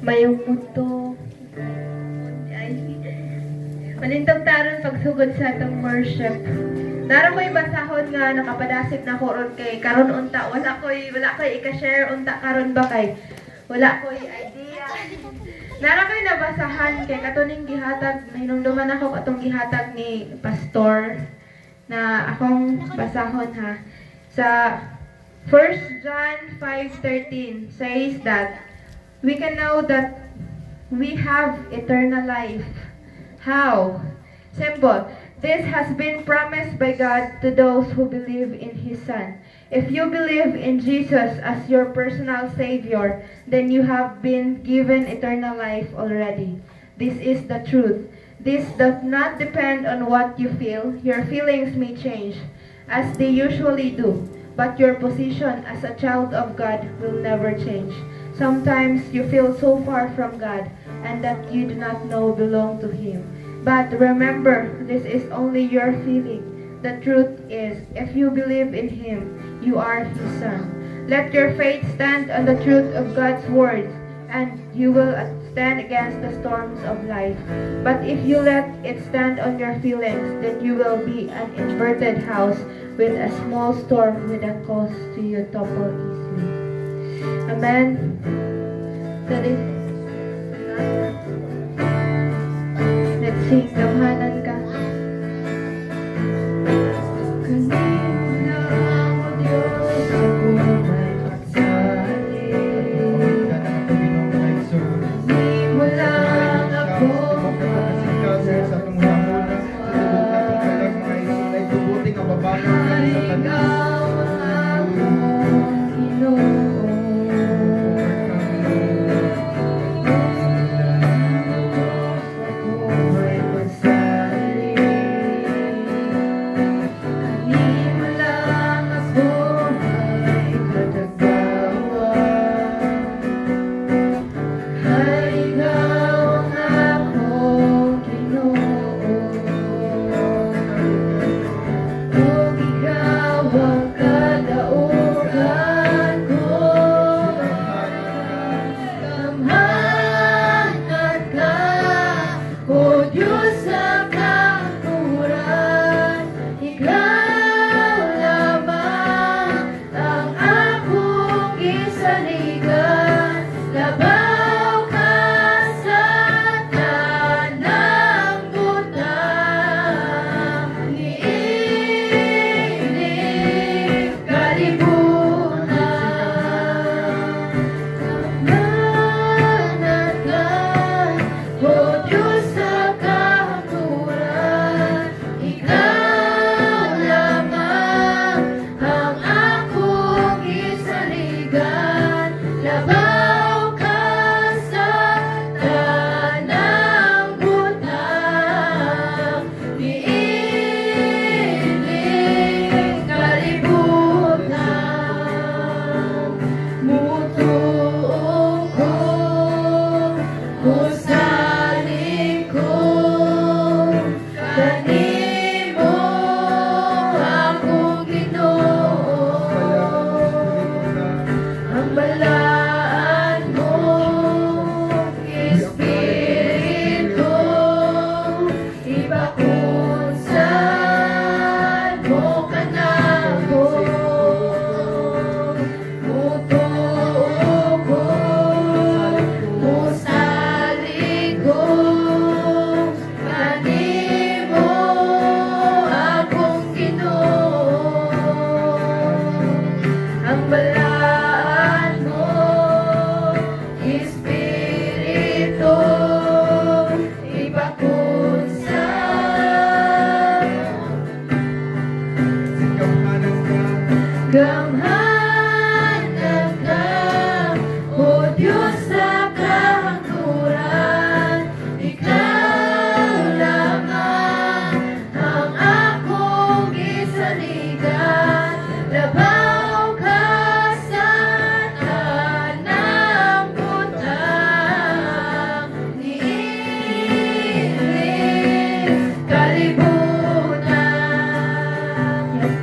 Mayong muto. Ay, malintong taron pagsugod sa atong worship. Nara ko'y basahon nga nakapadasig na ko ron kay karon unta wala ko'y i-share unta karon ba kay wala ko'y idea. Nara ko'y nabasahan kay katuning gihatag hinumduman ako katong gihatag ni pastor na akong basahon ha. Sa 1 John 5:13 says that we can know that we have eternal life. How? Simple. This has been promised by God to those who believe in His Son. If you believe in Jesus as your personal Savior, then you have been given eternal life already. This is the truth. This does not depend on what you feel. Your feelings may change, as they usually do, but your position as a child of God will never change. Sometimes you feel so far from God, and that you do not know belong to Him. But remember, this is only your feeling. The truth is, if you believe in Him, you are His son. Let your faith stand on the truth of God's words, and you will stand against the storms of life. But if you let it stand on your feelings, then you will be an inverted house with a small storm with a cause to you topple easily. Amen. That is, let's sing, gamhanan ka.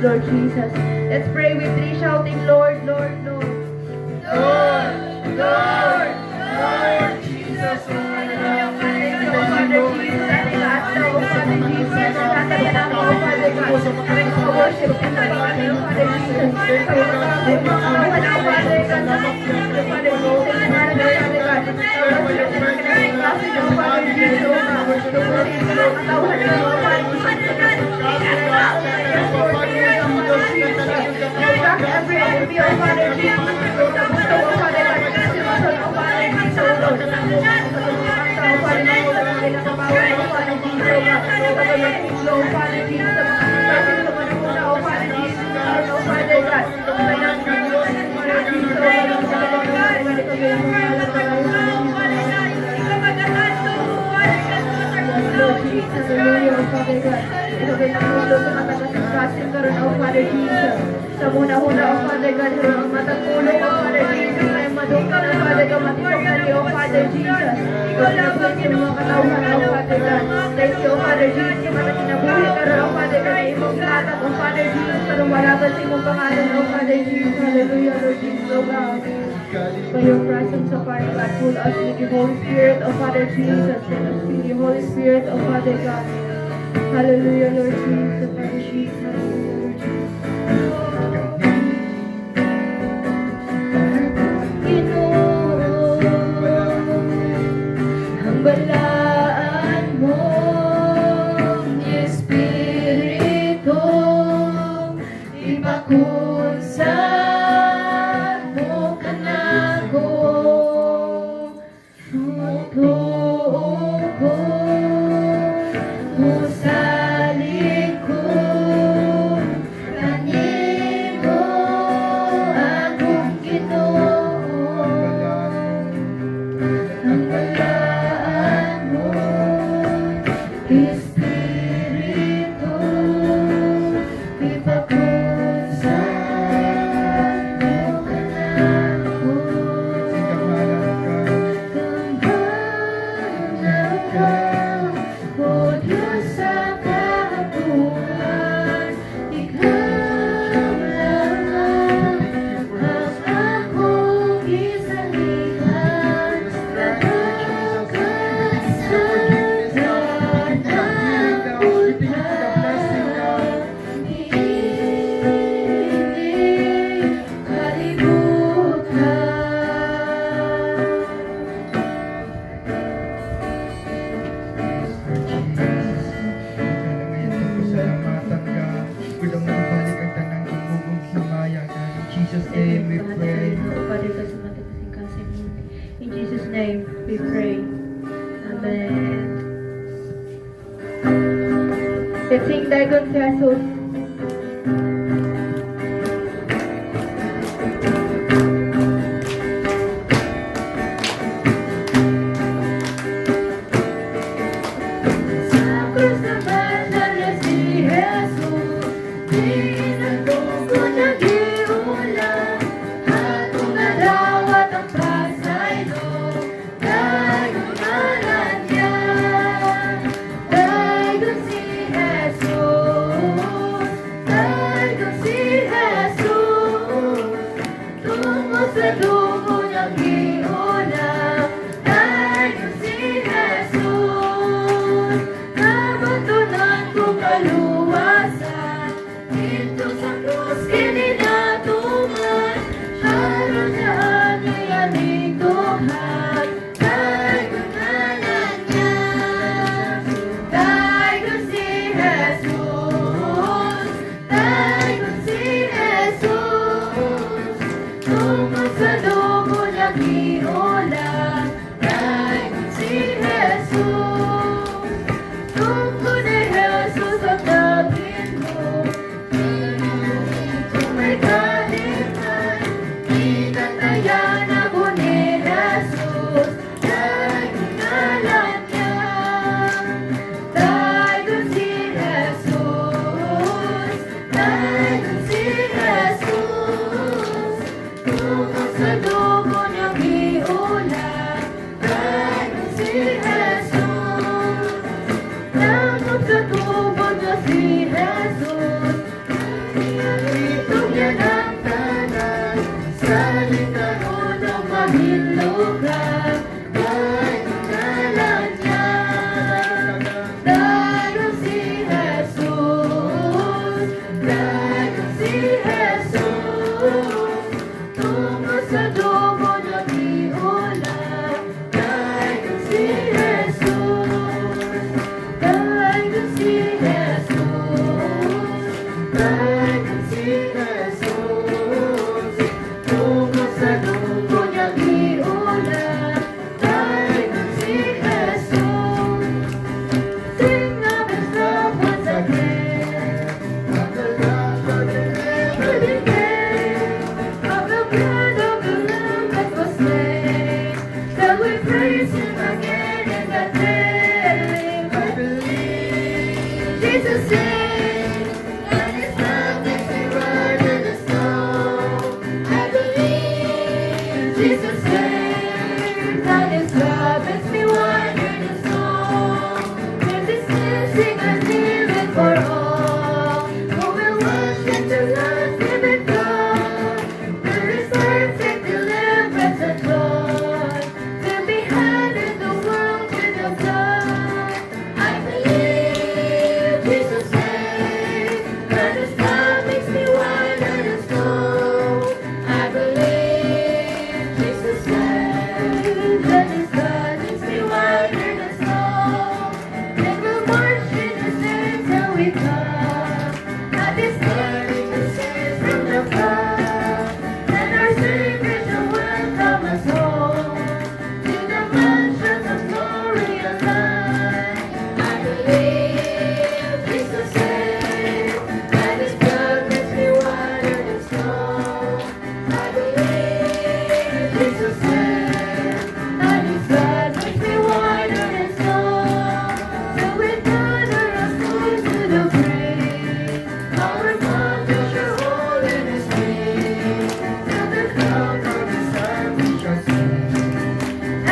Lord Jesus. Let's pray with three shouting, Lord, Lord, Lord. Lord, Lord, Lord Jesus. Father Jesus, natatala mo, oh Father God. Kami worship ka na, Father Jesus. Kami katawan, oh Father God. Father Jesus, Father God. Kasi no, Father Jesus, tumusin ka ng katawan na, oh Father Jesus. Every enemy, oh Father Jesus. Tapos na, oh Father God. Sinusun, oh Father Jesus. Oh Father Jesus, pinakabawa, oh Father Jesus. Oh Father Jesus, kasi sa manamuna, oh Father Jesus. Oh Father God. Kaya ang Father Jesus, hallelujah, oh Father God. Ito kayo natulog sa matagasigasin karoon, oh Father Jesus. Sa muna-huna, oh Father God, ang matagulong, oh Father Jesus, ay madungkan, oh Father God, matipagkan niyo, oh Father Jesus. Ikaw lang po sa mga katauhan, oh Father God. Thank you, oh Father Jesus, matakinabuhi karoon, oh Father God, imong latag, oh Father Jesus, para walagan sa imong pangalan, oh Father Jesus. Hallelujah, Lord Jesus, oh God. By your presence, oh Father God, fill us with the Holy Spirit, oh Father Jesus. Let us feel the Holy Spirit, oh Father God. Hallelujah, Lord Jesus, Father Jesus. Hallelujah, Lord Jesus. Ang balaan mo, Espiritu, ipakunsa mo ka na ko, ko musalik ko kanimo akong Ginoo. Ang balaan mo, Espiritu, ipakunsa mo ka na ko. O Diyos sa kabuhan, Ikaw lang ang akong isalihan. Nakakasalan ang utang, hindi kalimutan. Salamatan ka. Kulang mo ibalik ang tanang imugong himaya. In Jesus' name we pray. In Jesus' name we pray. Amen. Let's sing Dagon sa Jesus. Sa krus na banal si Jesus, pinagbuko ko nag-iulan, atong nadawat ang pasaylo, dagon ngalan niya, dagon si Jesus, dagon si Jesus, tungo sa dugo nag-iulan, dagon si Jesus, nabatunan ko kaluwasan, dito sa krus kininatungan, karon sa ating Tuhan, dagon ngalan niya, dagon si Jesus, dagon si Jesus, tungo sa dugo nag-iulan, dagon si Jesus. Tungkol ni Jesus ang dagin mo, saved, and His love makes me white as the snow. I believe Jesus saved, and His love makes me white as the snow. There's this missing and healing for all who will worship the Lord's living God. There is perfect deliverance and joy to be had in the world with the blood. I believe Jesus saved, and His love makes me white as the snow. I believe Jesus saved, and His blood makes me white as the snow. And we'll march in His name till we come. At His name the saints from the flood, and our Savior shall welcome us home to the mansions of glory and light. I believe Jesus saved, and His blood makes me white as the snow. I believe Jesus saved, and His blood makes me white as the snow. So we gather us close to the grave, our mountains are all in His name, till the clouds of His Son we shall see,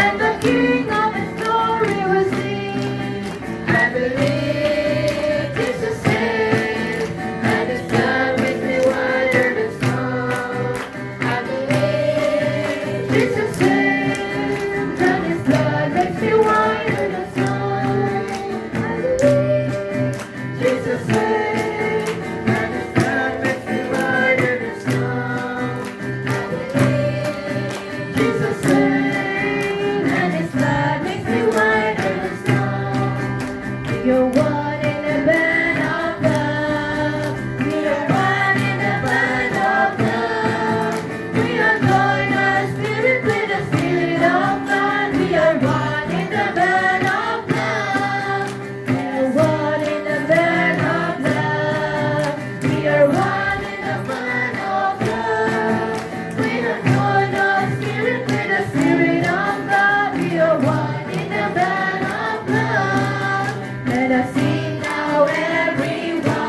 and the King of His glory will sing. I believe Jesus saved, and His blood makes me white as the snow. I believe Jesus saved, and His blood makes me white as the snow. I believe Jesus saved, and His blood makes me white as the snow. I believe Jesus saved, and His blood makes me white as the snow. You're one in the band of love. We are one in the band of love. We are joined our spirit with the Spirit of God. We are one in the band of love. We are one in the band of love. We are one in the band of love. We are joined our spirit with the Spirit of God. We are one in the band of love. Let us sing now, everyone.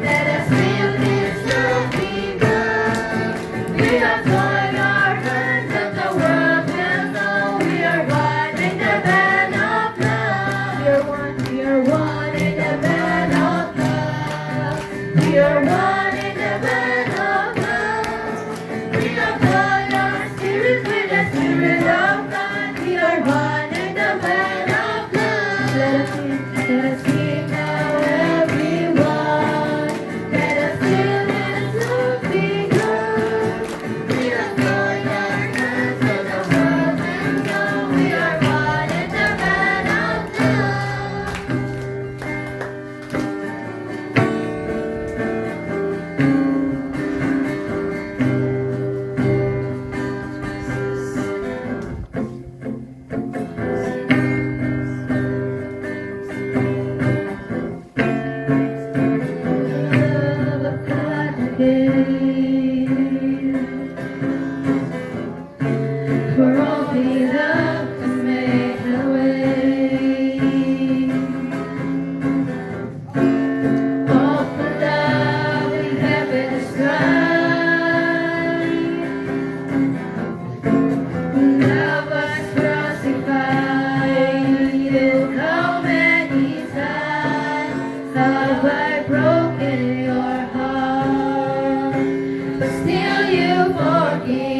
Let us feel this love begun. We have joined our hands and the world will know we are one in the band of love. We are one in the band of love. We are one in the band of love. We have joined our spirit with the Spirit of God. We are one in the band of love. Let us sing now, everyone. Let us feel this love begun. We have joined our hands and the world will know we are one in the band of love of God again. For all He loved to make a way. All for love in heaven is right. Love was crucified. Look how many times have I broken your heart, but still you forgive.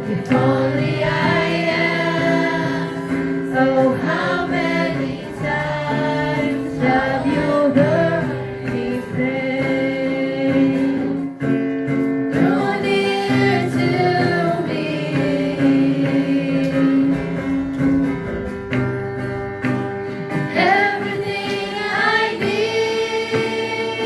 If only I asked, oh how many times have you heard me pray? Draw near to me. Everything I need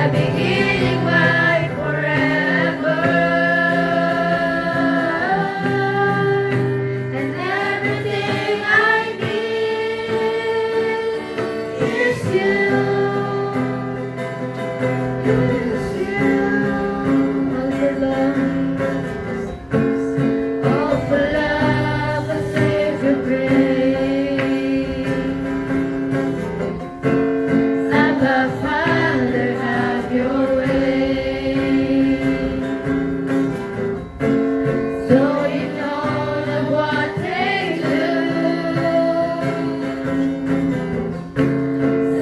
my beginning, my forever, and everything I need is you. Is you. All for love, a Savior great. Abba, Father, have your way. So you know of what they do.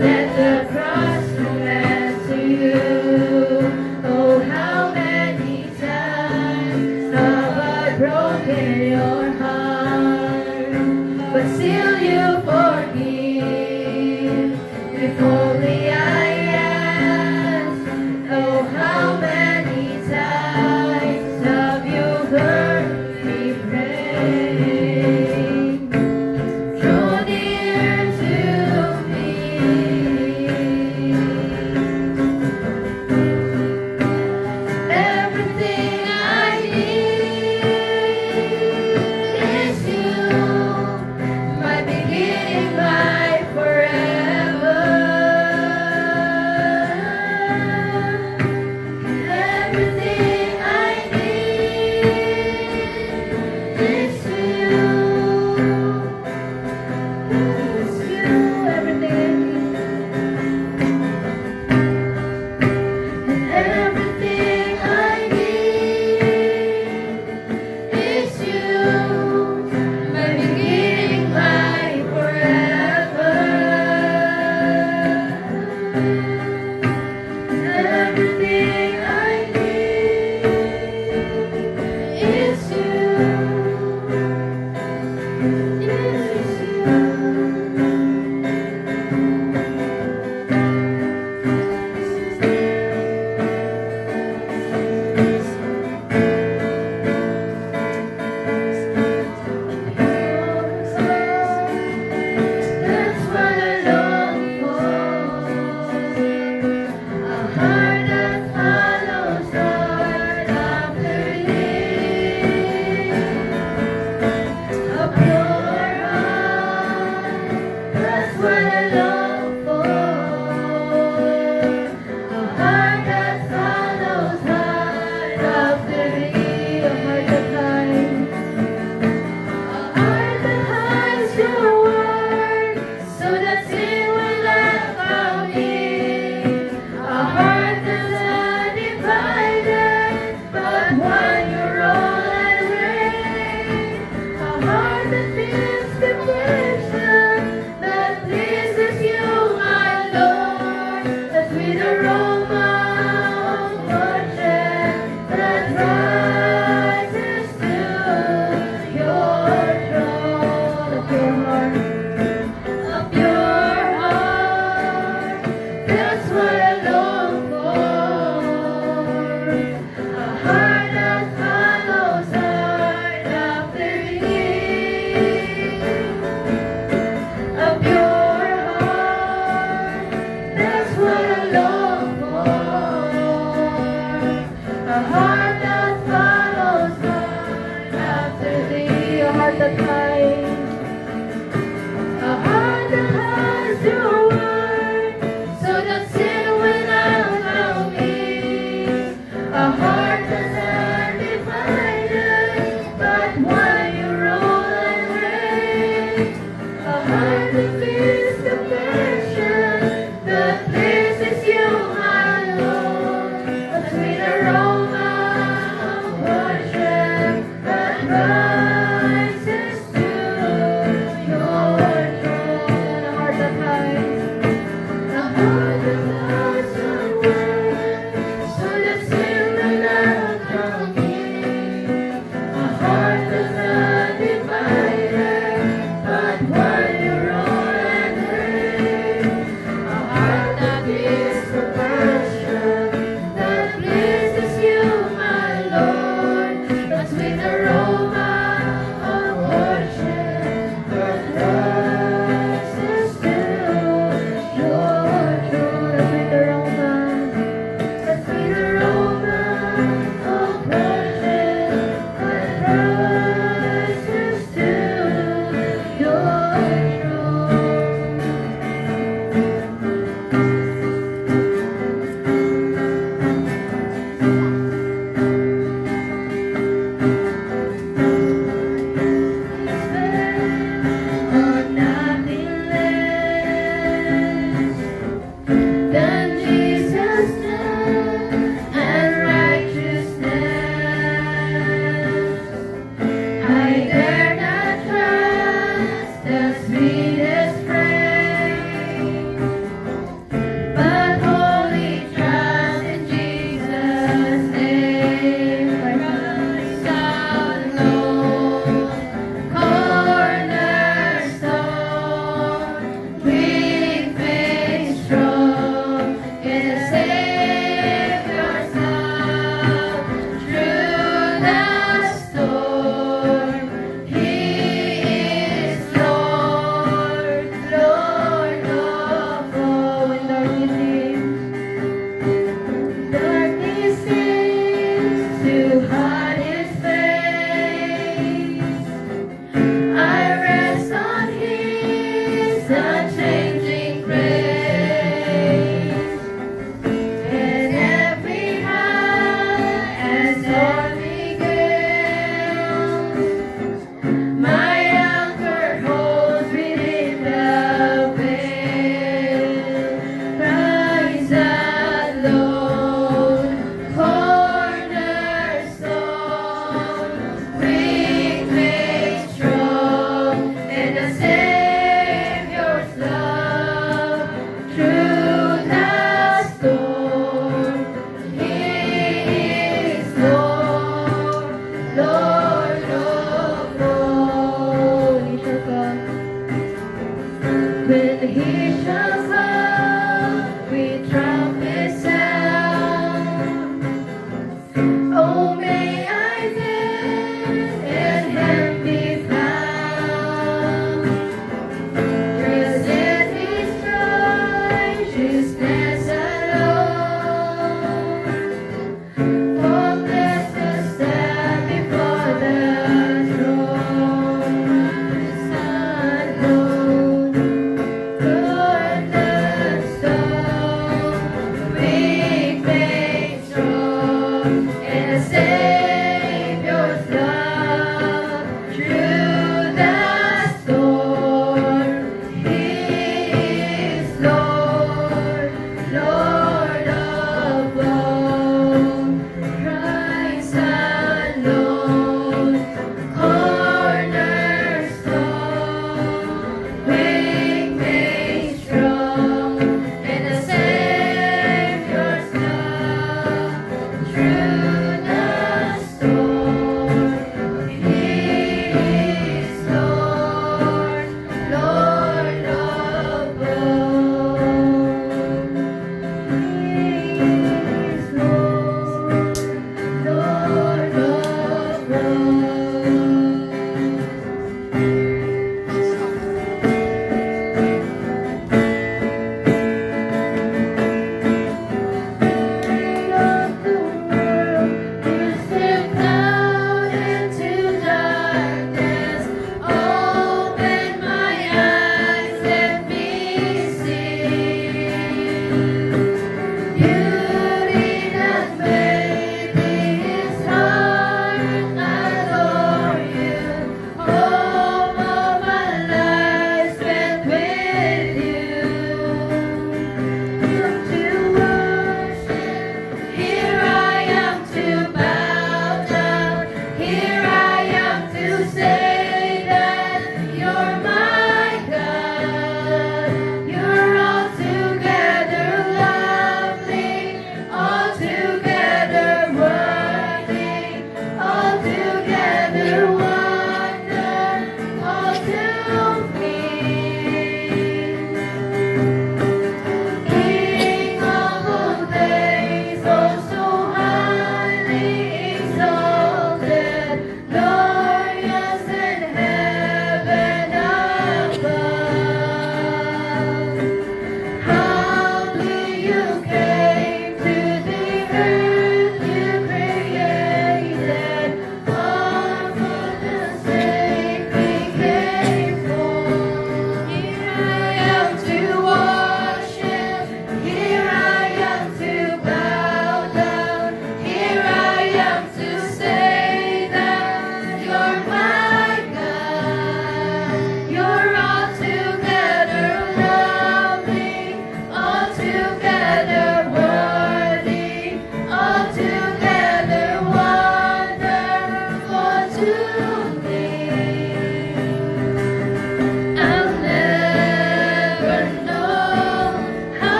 Set the cross command to you. Oh, how many times have I broken your heart? But still you forgive. If only I ask, oh, how many times have you heard me pray? Draw near to me. Everything I need is you. My beginning, my forever. Everything I need is you. Is you. Everything. And everything I need is you. My beginning, my forever. Everything I need is you. That's what I long for. A heart that follows hard after thee. A pure heart. That's what I long for. A heart that follows hard after thee. A heart that hides. A heart that hides your word, so that sin will not found me. A heart that's undivided, but one your all and reign. A heart that feels conviction, that pleases you, my Lord. A sweet aroma of worship that rises to your throne. Of your heart, of your heart, that's what I long for. A heart that follows hard after thee. Of your heart, that's what I long for.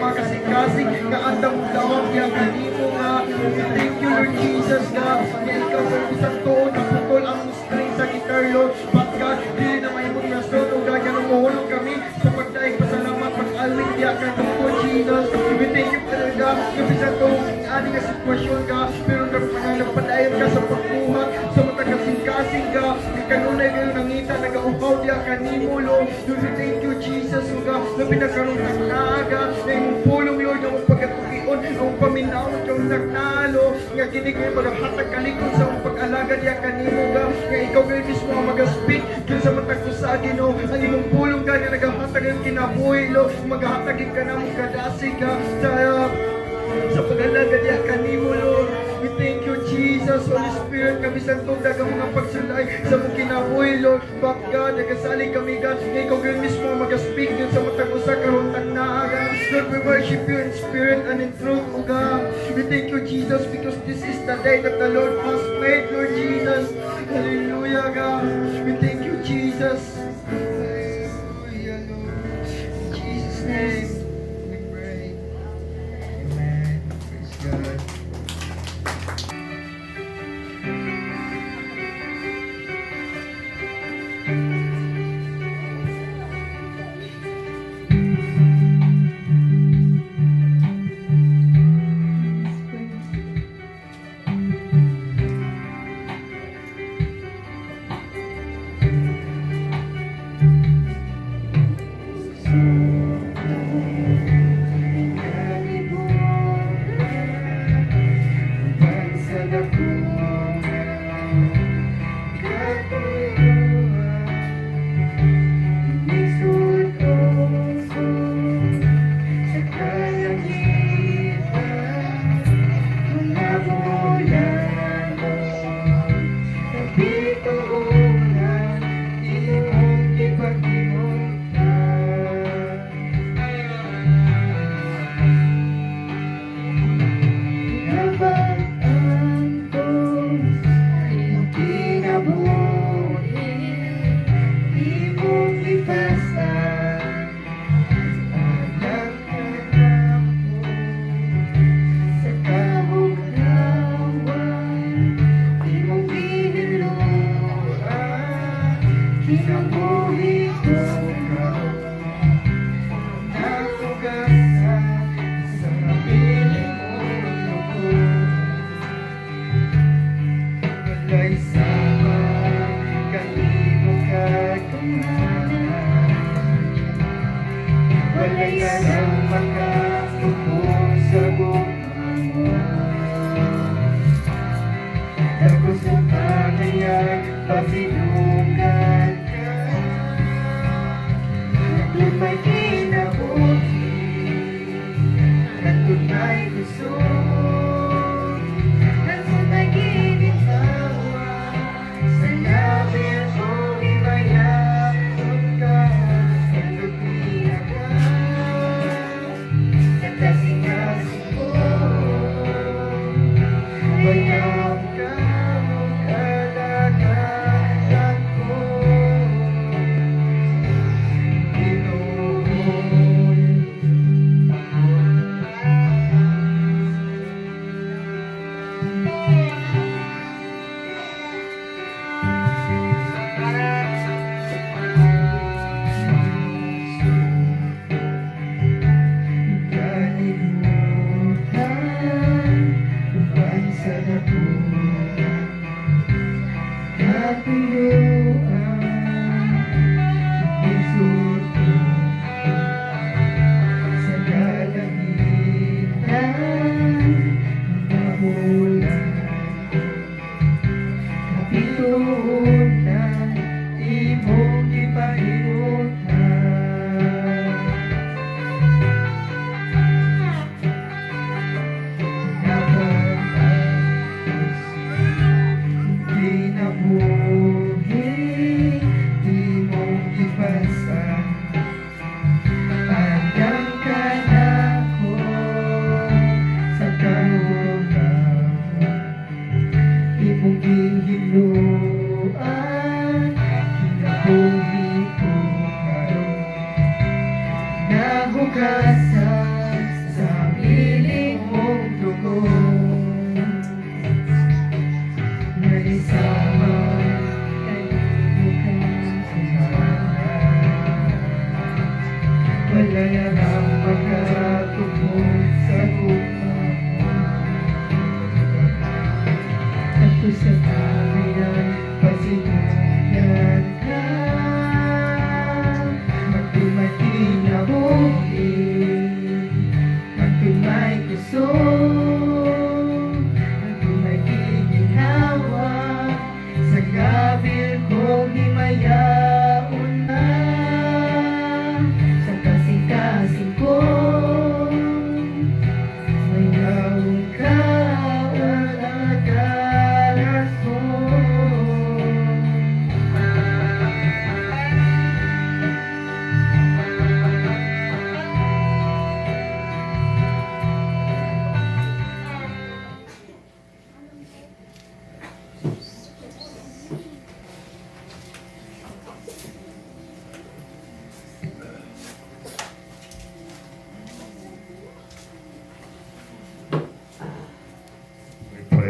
mga kasing-kasing nga andam dawag niya kanimo nga. Thank you Lord Jesus nga. Nga ikaw sa isang tuon na putol ang string sa gitar Lord. But God, dili na may mong rason o gagawin umuhulog kami sa pagdaig pasalamat pag-alwin diya kanimo Jesus. We thank you talaga yung isang tuon aning nga sitwasyon ka pero nagpadayon ka sa pagbuhat sa mata kasing-kasing ka kanunay kayo nangita nag-auhaw diya kanimo Lord. Lord, we thank you Jesus nga na pinagkaroon ng naaga na yung pulong Lord yung pagkatukion ang paminawot yung nagnalo nga kini kayo maghatag kalikod sa pag-alaga diya kanimo nga ikaw kayo mismo ang mag-speak dun sa matag ko sa Ginoo ang imong pulong ka na naghatag ang kinabuhi Lord maghatagin ka na mong kadasig ka sa pag-alaga diya kanimo Lord. We thank you Jesus, Holy Spirit, kami santong dagang mga pagsulay sa mong kinabuhi Lord. But God, nagasaling kami God, na ikaw kayo mismo mag-speak dun sa matag usa karon tagnaaga. Lord, we worship you in spirit and in truth, O God. We thank you Jesus because this is the day that the Lord has made, Lord Jesus. Hallelujah God. We thank you Jesus. Hallelujah Lord. In Jesus' name. God.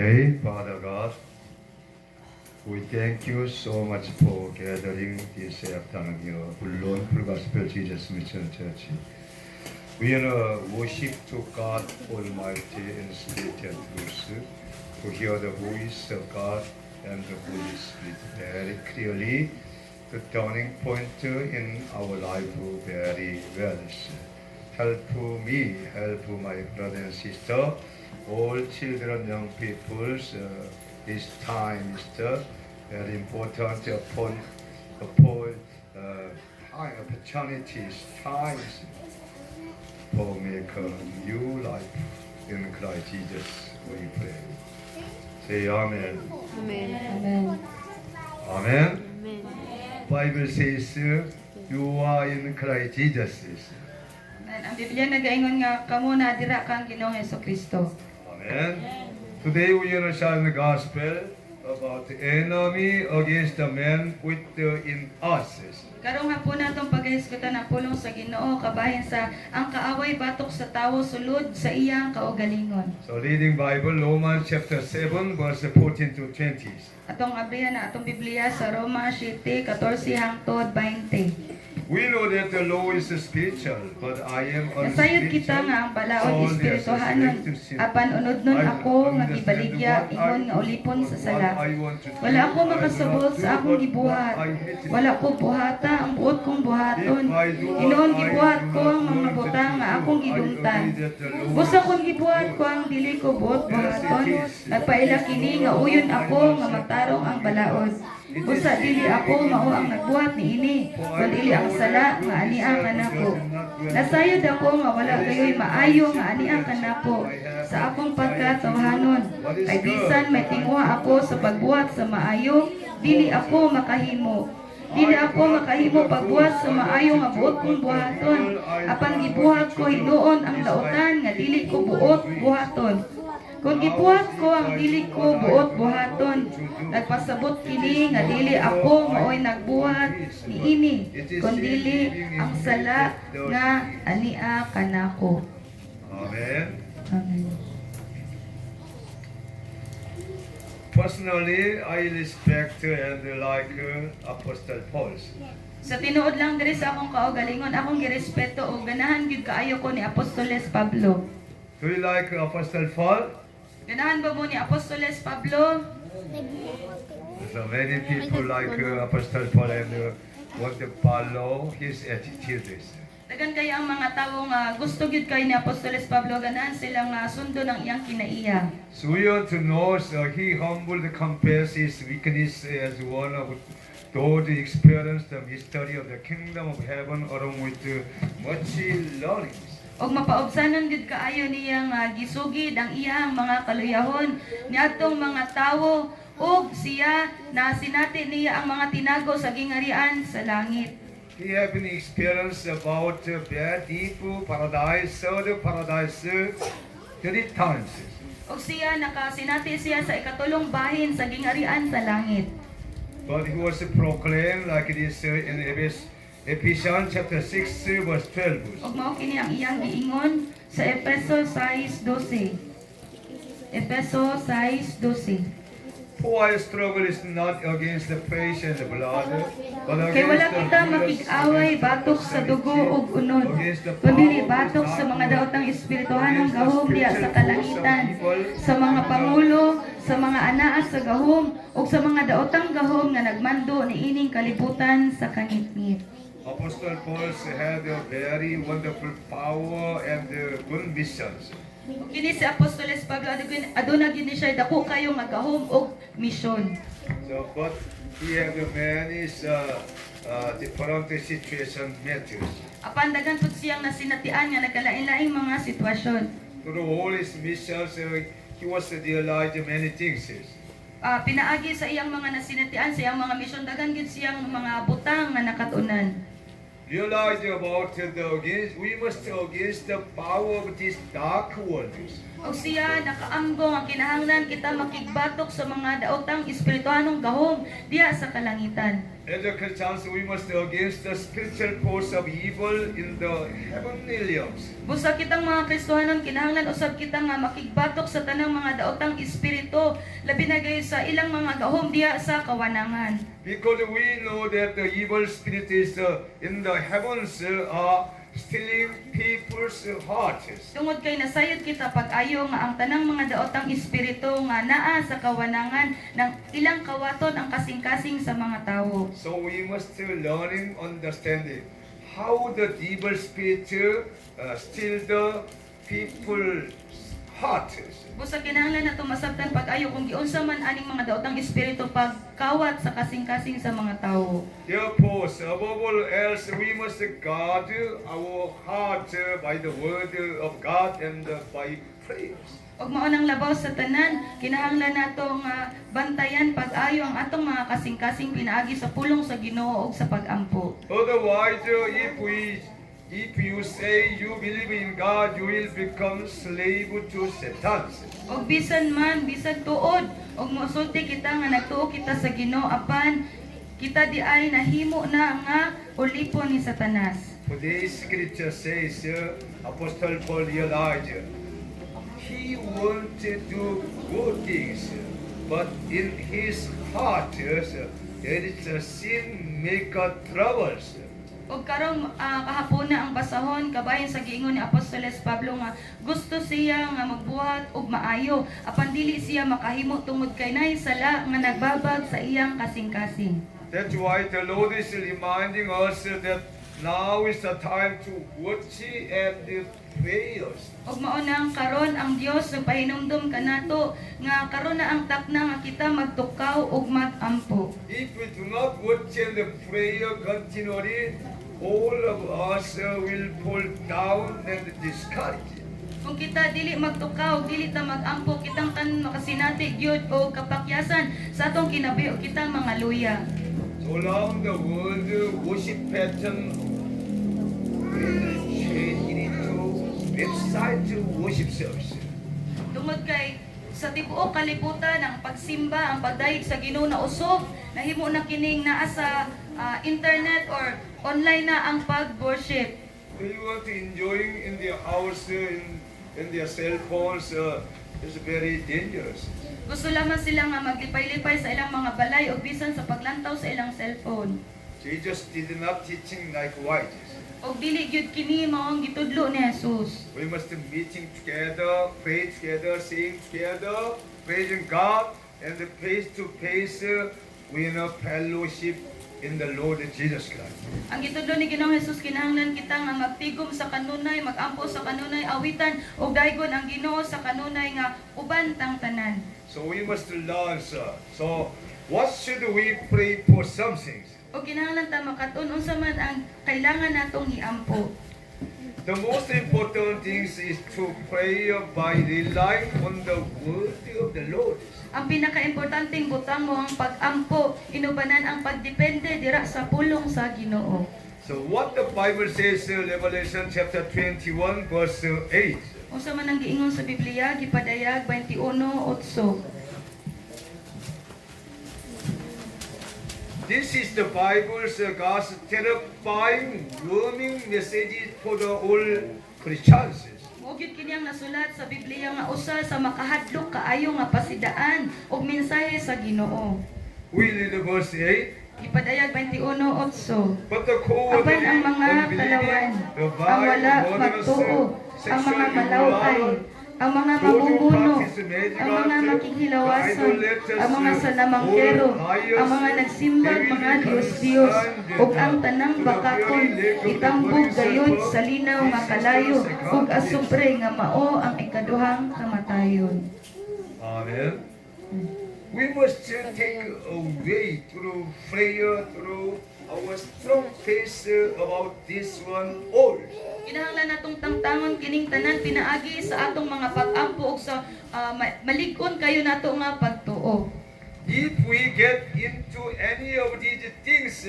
pray. Father God, we thank you so much for gathering this afternoon here, Bullon Full Gospel Jesus Mission Church. We worship to God Almighty in spirit and truth, to hear the voice of God and the Holy Spirit very clearly. The turning point in our life very well. Help me, help my brother and sister, all children, young people. This time is very important upon high opportunities, times for make a new life in Christ Jesus. We pray. Say Amen. Amen. Amen. Amen. Amen. Bible says you are in Christ Jesus. Amen. Ang Biblia nagaingon nga kamo na dira kang Ginoong Hesukristo. Amen. Today we are sharing the gospel about the enemy against the man with in us. Karong hapon natong paghisgutan ang pulong sa Ginoo kabahin sa ang kaaway batok sa tawo sulod sa iyang kaugalingon. So reading Bible, Romans chapter 7, verse 14 to 20. Atong abrihan na atong Biblia sa Roma 7:14 hangtod 20. We know that the law is spiritual, but I am Nasayod kita unspiritual. nga ang balaod espirituhanon apan unodnon ako nga gibaligya ingon nga ulipon sa sala. Wala ako makasabot sa akong gibuhat. Wala ko buhata ang buot kong buhaton. Inoon gibuhat ko ang mga butang nga akong gidungtan. Busa kong gibuhat ko ang dili ko buot buhaton. Nagpaila kini nga uyon ako nga matarong ang balaod. Busa dili ako mao ang nagbuhat niini, kun dili ang sala nga ania kanako. Nasayod ako nga wala kayo'y maayo nga ania kanako sa akong pagkatawhanon. Kay bisan may tingwa ako sa pagbuhat sa maayo, dili ako makahimo. Dili ako makahimo pagbuhat sa maayo nga buot kong buhaton. Apan gibuhat ko hinuon ang lautan nga dili ko buot buhaton. Kung gibuhat ko ang dili ko buot buhaton, nagpasabot kini nga dili ako maoy nagbuhat niini, kun dili ang sala nga ania kanako. Amen. Amen. Personally, I respect and like Apostle Paul. Sa tinuod lang diri sa akong kaugalingon, akong girespeto o ganahan gyud kaayo ko ni Apostoles Pablo. Do you like Apostle Paul? Ganahan ba mo ni Apostoles Pablo? So many people like Apostle Paul and want to follow his attitudes. Dagan kay ang mga tawo nga gusto gyud kay ni Apostoles Pablo, ganahan sila nga sundo ng iyang kinaiya. So we want to know he humbled confess his weakness as one of those who experienced the mystery of the kingdom of heaven along with much learning. Og mapaobsanon gid kaayo niya nga gisugid ang iyang mga kaluyahon niadtong mga tawo ug siya na sinati niya ang mga tinago sa gingarian sa langit. He have been experienced about bad, evil, paradise, third paradise, 3 times. Og siya nakasinati siya sa ikatulong bahin sa gingarian sa langit. But he was proclaimed like this in Ephesians chapter 6 verse 12. Og mao kini ang iyang giingon sa Efeso 6:12. Efeso 6:12. For our struggle is not against the flesh and the blood, but Kay wala against the kita rulers, makig-away batok sa dugo ug unod, kundi batok sa mga daotang espirituhanong gahom diya sa kalangitan, sa mga pangulo, sa mga anaa sa gahom, ug sa mga daotang gahom nga nagmando niining kalibutan sa kangitngit. Apostle Paul had a very wonderful power and good missions. Kini si Apostoles Pablo aduna gini siya dako kayo nga gahom ug misyon. So, but he had many different situation matters. Apan daghan pud siyang nasinatian nga nagkalain-laing mga sitwasyon. Through all his missions, he was realized many things. Pinaagi sa iyang mga nasinatian sa iyang mga misyon daghan gid siyang mga butang nga nakatunan. Realize about we must against the power of this dark world. Og siya nakaambong ang kinahanglan kita makigbatok sa mga daotang espirituhanong gahom diha sa kalangitan. As a Christians, we must against the spiritual force of evil in the heavenly realms. Busa kitang mga Kristohanon, kinahanglan usab kita nga makigbatok sa tanang mga daotang espiritu, labi na gayon sa ilang mga gahom diha sa kawanangan. Because we know that the evil spirit is in the heavens are stealing people's hearts. Tungod kay nasayod kita pag-ayo nga ang tanang mga daotang espiritu nga naa sa kawanangan ng ilang kawaton ang kasing-kasing sa mga tawo. So we must learning, understanding how the evil spirit steal the people's hearts. Busa kinahanglan nato masabtan pag-ayo kung giunsa man aning mga daotang espiritu pagkawat sa kasing-kasing sa mga tawo. Therefore, above all else, we must guard our heart by the word of God and by prayers. Og mao nang labaw sa tanan, kinahanglan nato nga bantayan pag-ayo ang atong mga kasing-kasing pinaagi sa pulong sa Ginoo ug sa pag-ampo. Otherwise, if you say you believe in God, you will become slave to Satan. Og bisan tuod, og mosulti kita nga nagtuo kita sa Ginoo apan kita di ay nahimo na nga ulipon ni Satanas. Today's scripture says, Apostle Paul realized he wanted to do good things, but in his heart there is a sin maker troubles. Og karong kahapon na ang basahon kabayan sa giingon ni Apostoles Pablo nga gusto siya nga magbuhat og maayo apan dili siya makahimo tungod kay naay sala nga nagbabag sa iyang kasing-kasing. That's why the Lord is reminding us that now is the time to watch and prayers. Og mao nang karon ang Dios nagpahinumdom kanato nga karon na ang takna nga kita magtukaw ug magampo. If we do not watch and pray continually, all of us will fall down and discouraged. Kung kita dili magtukaw, dili ta magampo, kitang kan makasinati gyud og kapakyasan sa atong kinabuhi kita mga luya. So around the world, worship pattern will change into website worship service. Tungod kay sa tibuok kalibutan ang pagsimba, ang pagdayeg sa Ginoo na usog, nahimo na kining naa sa internet or online na ang pag-worship. They want to enjoying in their house, in their cell phones, is very dangerous. Gusto lamang sila nga maglipay-lipay sa ilang mga balay o bisan sa paglantaw sa ilang cellphone. Jesus did not teaching like whites. Og dili gyud kini mao ang gitudlo ni Jesus. We must be meeting together, pray together, sing together, praising God, and face to face, we fellowship in the Lord Jesus Christ. Ang gitudlo ni Ginoong Hesus kinahanglan kita nga magtigom sa kanunay, magampo sa kanunay, awitan ug daygon ang Ginoo sa kanunay nga uban tang tanan. So we must learn, sir. So what should we pray for some things? O kinahanglan ta makatun unsa man ang kailangan natong iampo. The most important thing is to pray by relying on the word of the Lord. Ang pinakaimportanteng butang mo ang pag-ampo, inubanan ang pagdepende dira sa pulong sa Ginoo. So what the Bible says, Revelation chapter 21 verse 8. Unsa man ang giingon sa Biblia, gipadayag 21:8. This is the Bible's God's terrifying warning message for the all Christians. Mugid kini ang nasulat sa Biblia nga usa sa makahadlok kaayo nga pasidaan ug mensahe sa Ginoo. We read verse 8. Gipadayag 21:8. But the coward, Apan ang mga kalawan, ang wala magtuo, ang mga malaway, ang mga mamumuno, ang mga makikhilawasan, ang mga salamangkero, ang mga nagsimbag mga Diyos-Diyos, ug ang tanang bakakon, itambog gayud sa linaw nga kalayo, ug asupre nga mao ang ikaduhang kamatayon. Amen. We must take away through prayer, through our strong faith about this one all. Kinahanglan natong tangtangon kining tanan pinaagi sa atong mga pag-ampo ug sa malig-on kayo nato nga pagtuo. If we get into any of these things,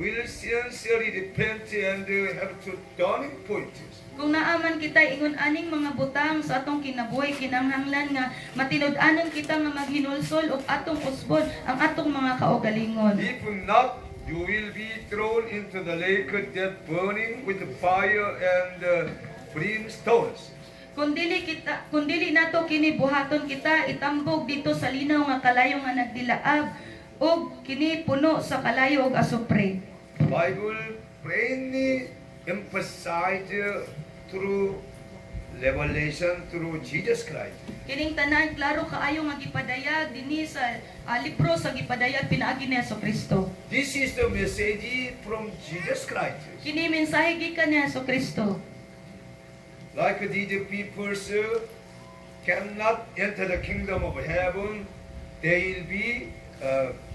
we'll sincerely repent and have to turning point. Kung naaman kita ingon aning mga butang sa atong kinabuhi, kinahanglan nga matinud-anon kita nga maghinulsol og atong usbon ang atong mga kaugalingon. If not You will be thrown into the lake that burning with fire and brimstones. Kung dili nato kini buhaton kita itambog dito sa linaw nga kalayo nga nagdilaab ug kini puno sa kalayo ug asupre. Bible plainly emphasized through revelation through Jesus Christ. Kining tanan klaro kaayo nga gipadayag dinhi sa libro sa gipadayag pinaagi ni Jesucristo. This is the message from Jesus Christ. Kini mensahe gikan ni Jesucristo. Like these people cannot enter the kingdom of heaven, they will be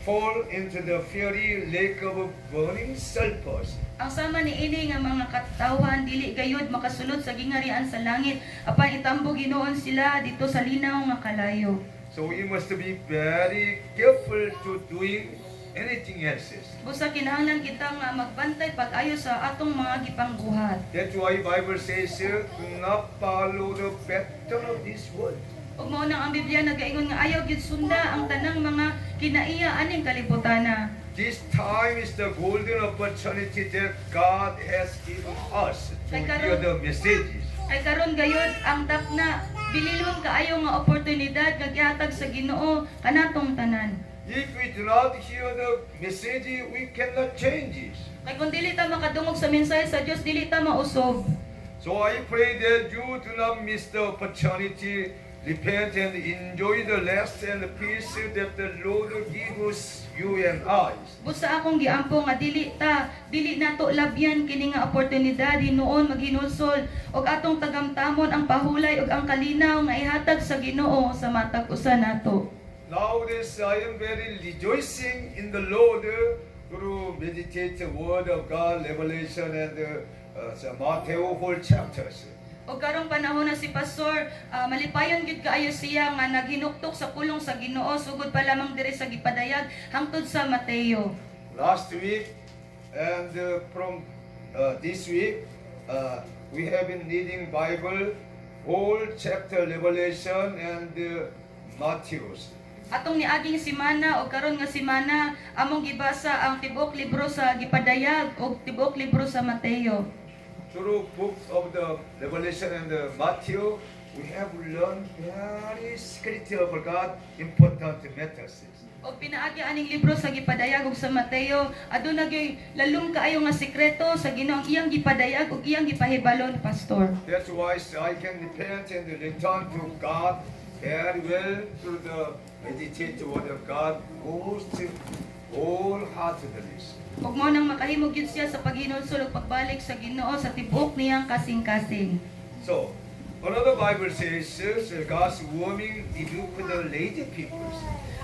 fall into the fiery lake of burning sulfurs. Ang sama ni ini nga mga katawhan dili gayud makasulod sa gingarian sa langit apan itambog Ginoon sila dito sa linaw nga kalayo. So we must be very careful to doing anything else. Busa kinahanglan kita nga magbantay pag-ayo sa atong mga gipangbuhat. That's why Bible says, do not follow the pattern of this world. Ug mao nang ang Biblia nagaingon nga ayaw gyud sunda ang tanang mga kinaiya aning kalibutana. This time is the golden opportunity that God has given us to hear the messages. Ay karon gayud ang takna bililhon kaayo nga oportunidad nga gihatag sa Ginoo kanatong tanan. If we do not hear the message, we cannot change it. Kay kung dili ta makadungog sa mensahe sa Dios dili ta mausob. So I pray that you do not miss the opportunity. Repent and enjoy the rest and the peace that the Lord gives you and I. Busa akong giampo nga dili nato labyan kini nga oportunidad hinuon maghinulsol og atong tagamtamon ang pahulay ug ang kalinaw nga ihatag sa Ginoo sa matag usa nato. Now this I am very rejoicing in the Lord to meditate the word of God, Revelation and Matthew whole chapters. O karong panahon na si Pastor, malipayon gid kaayo siya nga naghinuktok sa kulong sa Ginoo sugod pa lamang diri sa gipadayag hangtod sa Mateo. Last week and from this week, we have been reading Bible, whole chapter Revelation and Matthew. Atong niaging semana o karon nga semana among gibasa ang tibuok libro sa gipadayag ug tibuok libro sa Mateo. Through books of the Revelation and Matthew, we have learned very secretly of God important matters. O pinaagi aning libro sa gipadayag ug sa Mateo, aduna gyud lalong kaayo nga sekreto sa Ginoo ang iyang gipadayag ug iyang gipahibalon, Pastor. That's why I can repent and return to God very well through the meditate word of God most wholeheartedly. Ug mo nang makahimo gyud siya sa paghinulsol ug pagbalik sa Ginoo sa tibuok niyang kasing-kasing. So, another Bible says, God's warming rebuke the lazy people.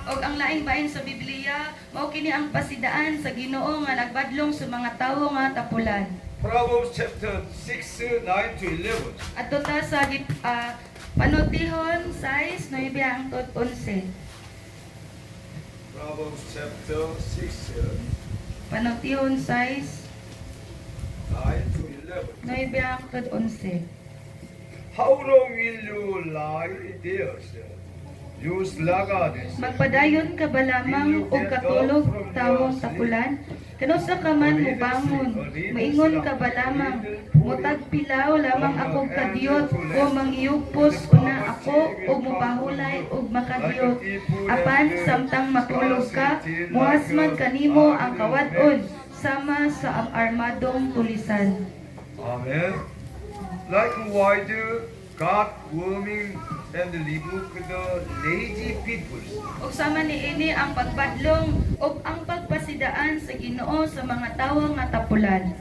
Og ang laing bahin sa Biblia, mao kini ang pasidaan sa Ginoo nga nagbadlong sa mga tawo nga tapulan. Proverbs chapter 6, 9 to 11. Adto ta sa Panutihon 6, 9 hangtod 11. Proverbs chapter 6, Panutihon 6, 9 to 11. 9 hangtod 11. How long will you lie there, sir? You sluggard. Magpadayon ka ba lamang o katulog tawong tapulan? Kanusa ka man mubangon, maingon ka ba lamang, mutagpilaw lamang akong kadiyot o mangiupos una ako o mupahulay o makadiyot. Apan samtang matulog ka, muhasman kanimo ang kawadon sama sa armadong tulisan. Amen. Likewise, God warming and rebuke the lazy people. Ug sama niini ang pagbadlong ug ang pagpasidaan sa Ginoo sa mga tawo nga tapulan.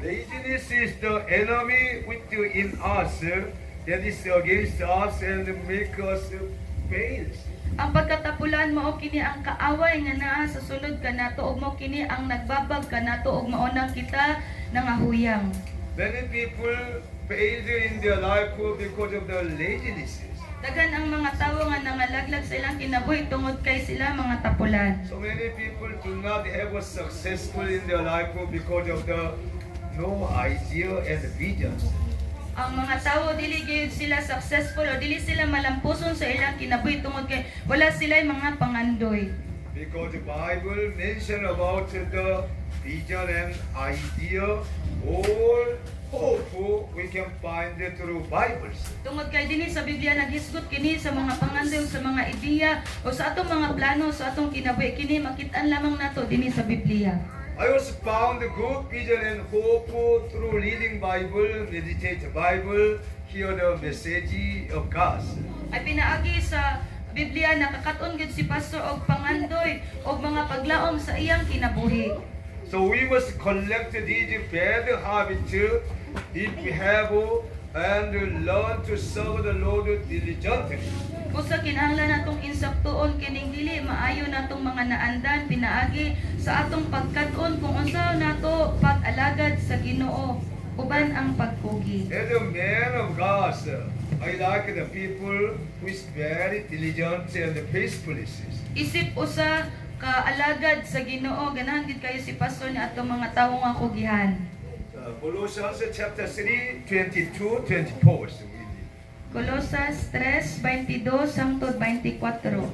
Laziness is the enemy within us that is against us and make us fail. Ang pagkatapulan mao kini ang kaaway nga naa sa sulod kanato ug mao kini ang nagbabag kanato ug mao nang kita nangahuyang. Many people failed in their life because of the laziness. Daghan ang mga tawo nga nangalaglag sa ilang kinabuhi tungod kay sila mga tapulan. So many people do not have a successful in their life because of the no idea and vision. Ang mga tawo dili gyud sila successful o dili sila malampuson sa ilang kinabuhi tungod kay wala sila mga pangandoy. Because the Bible mention about the vision and idea, all hope we can find it through Bibles. Tungod kay dinhi sa Biblia naghisgot kini sa mga pangandoy, sa mga ideya o sa atong mga plano, sa atong kinabuhi kini makit-an lamang nato dinhi sa Biblia. I also found good vision and hope through reading Bible, meditate Bible, hear the message of God. Ay pinaagi sa Biblia nakakaton gid si pastor og pangandoy og mga paglaom sa iyang kinabuhi. So we must collect these bad habits if we have and learn to serve the Lord diligently. Usa kinahanglan natong insaktuon kining dili maayo natong mga naandan pinaagi sa atong pagkat-on kung unsa nato pag-alagad sa Ginoo uban ang pagkugi. As a man of God, I like the people who is very diligent and faithful. Isip usa ka alagad sa Ginoo ganahan gid kayo si pastor ni atong mga tawo nga kugihan. Colossians chapter 3, 22, 24. So we read. Colosas 3:22 hangtod 24.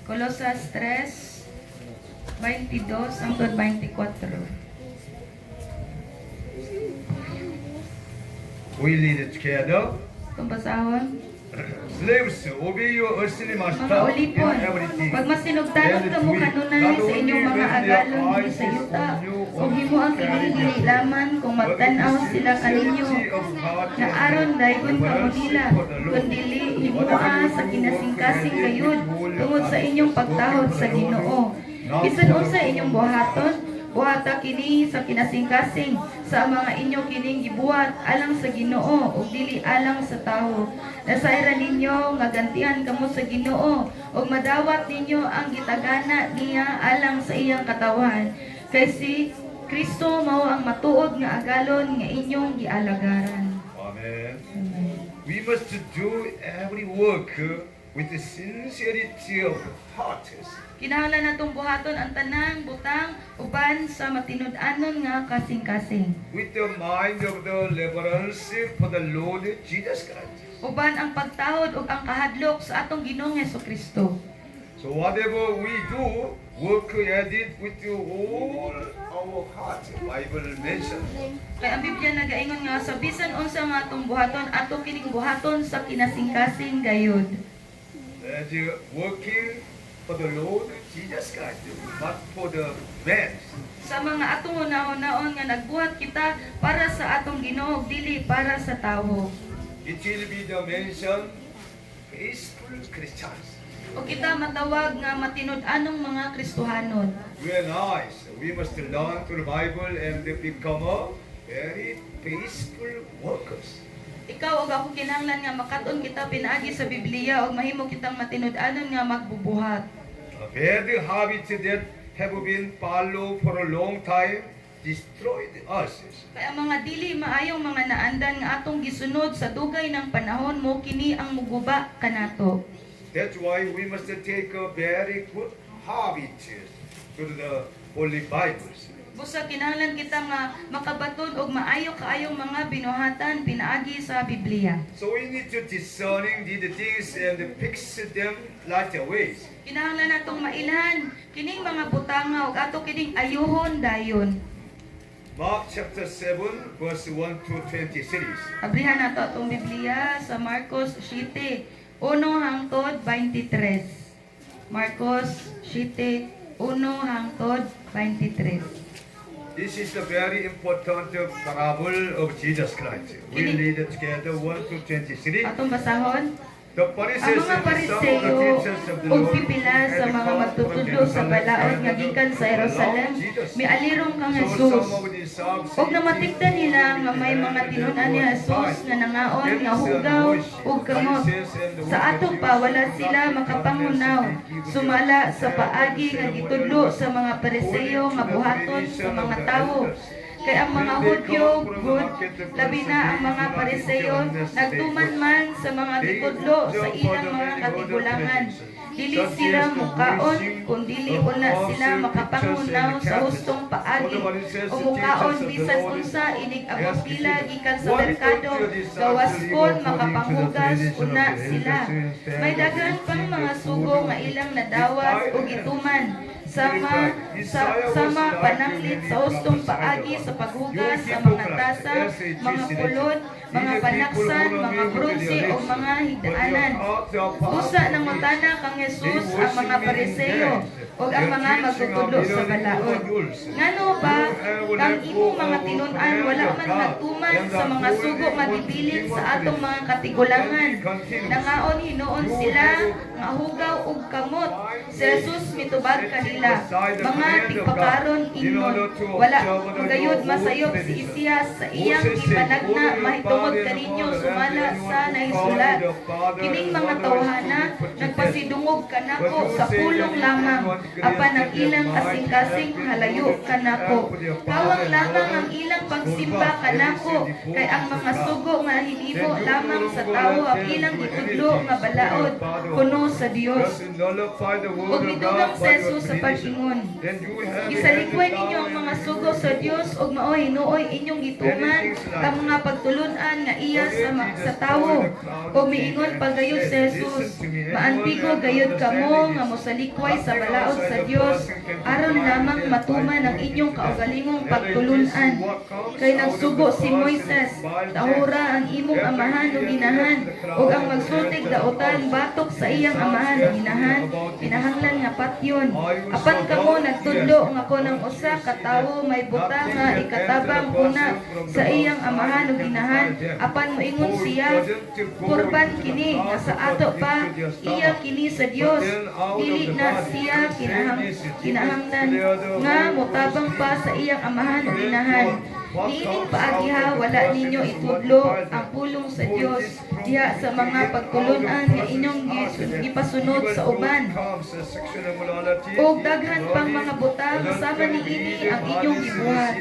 Colosas 3:22 hangtod 24. We read it together. Itong basahon. Slaves, obey your earthly master Mga in ulipon, everything. pag masinugtanon ka mo kanunay sa inyong mga agalon dili sa yuta, ug himo ang kinahili laman kung magtan-aw sila kaninyo, na aron daygon ka mo nila, kundi himuan sa kinasingkasing kayod tungod sa inyong pagtahod sa Ginoo. Bisan unsa inyong buhaton, buhata kini sa kinasingkasing sa mga inyo kining gibuhat alang sa Ginoo ug dili alang sa tawo. Nasayra ninyo nga gantihan kamo sa Ginoo ug madawat ninyo ang gitagana niya alang sa iyang katawan. Kay si Kristo mao ang matuod nga agalon nga inyong gialagaran. Amen. We must do every work with the sincerity of heart. Kinahanglan natong buhaton ang tanang butang uban sa matinud-anon nga kasing-kasing. With the mind of the reverence for the Lord Jesus Christ. Uban ang pagtahod ug ang kahadlok sa atong Ginoong Hesukristo. So whatever we do, work at it with all our heart. Bible mentions. Kay ang Biblia nagaingon nga sa bisan unsa nga atong buhaton ato kining buhaton sa kinasing-kasing gayud. As working for the Lord Jesus Christ, not for the man. Sa mga atong una-unaon nga nagbuhat kita para sa atong Ginoo dili para sa tawo. It will be the mention faithful Christians. O kita matawag nga matinud-anong mga Kristohanon. We are nice. We must learn through the Bible and become a very faithful workers. Ikaw ug ako kinahanglan nga makaton kita pinaagi sa Biblia ug mahimo kitang matinud-anon nga magbubuhat. A bad habit that have been followed for a long time destroyed us. Kaya ang mga dili maayong mga naandan nga atong gisunod sa dugay ng panahon mo kini ang muguba kanato. That's why we must take a very good habit to the Holy Bibles. Busa kinahanglan kita nga makabaton og maayo kaayong mga binuhatan pinaagi sa Biblia. So we need to discerning the things and fix them right away. Kinahanglan natong mailhan kining mga butanga ug ato kining ayuhon dayon. Mark chapter 7 verse 1 to 23. Abrihan nato atong Biblia sa Marcos 7, 1 hangtod 23. Marcos 7, 1 hangtod 23. This is the very important parable of Jesus Christ. We read it together 1 to 23. Atong basahon. The Ang Pharisees mga and some of the Pariseyo teachers of the ug Lord pipila sa had mga come magtutudlo from sa balaod nga gikan sa Jerusalem, mialirong kang Jesus. Ug namatikdan nila nga may mga tinunan ni Jesus nga nangaon nga hugaw ug kamot. Sa ato pa wala sila makapangunaw. Sumala sa paagi nga gitudlo sa mga Pariseyo nga buhaton sa mga tawo. Kay ang mga Hudyo, good, labi na ang mga Pariseyo, nagtuman man sa mga gitudlo sa ilang mga katigulangan. Dili sila mukaon, kung dili una sila makapangunaw sa hustong paagi. O mukaon bisan unsa inig abot nila gikan sa merkado, gawas kon makapanghugas una sila. May daghan pang mga sugo nga ilang nadawas o gituman. sama pananglit sa hustong paagi sa paghugas sa mga tasa, mga pulod, mga panaksan, mga bronze o mga higdaanan. Usa ng mutana kang Jesus ang mga Pariseo o ang mga magtutudlo sa balaod. Ngano ba kang imong mga tinun-an wala man nagtuman sa mga sugo mabibilin sa atong mga katigulangan. Nangaon hinuon sila nga hugaw ug kamot. Si Jesus mitubag kanila, mga tigpakaron ingon. Wala gayud masayop si Isiyas sa iyang ipanagna mahitungod kaninyo sumala sa naisulat. Kining mga tawhana nagpasidungog kanako sa pulong lamang apan ang ilang kasing-kasing halayo kanako. Kawang lamang ang ilang pagsimba kanako kay ang mga sugo nga hinimo lamang sa tawo ang ilang itudlo nga balaod kuno sa Dios. Ug midugang sa Jesus sa pag-ingon. Gisalikwan ninyo ang mga sugo sa Dios ug mao hinuoy inyong gituman ang mga pagtulun-an nga iya sa tawo. Ug miingon pagayod sa Jesus, maantigo gayud kamo nga mosalikway sa balaod sa Dios aron lamang matuman ang inyong kaugalingong pagtulun-an. Kay nagsugo si Moises, tahura ang imong amahan ug inahan ug ang magsultig daotan batok sa iyang amahan ug inahan kinahanglan nga patyon. Apan kamo nagtudlo nga kunang usa ka tawo may buta nga ikatabang una sa iyang amahan ug inahan apan moingon siya kurban kini nga sa ato pa iya kini sa Dios dili na siya kinahanglan nga motabang pa sa iyang amahan ug inahan. Niining paagiha wala ninyo itudlo ang pulong sa Dios diha sa mga pagtulun-an nga inyong gipasunod sa uban. Ug daghan pang mga butang sama niini ang inyong gibuhat.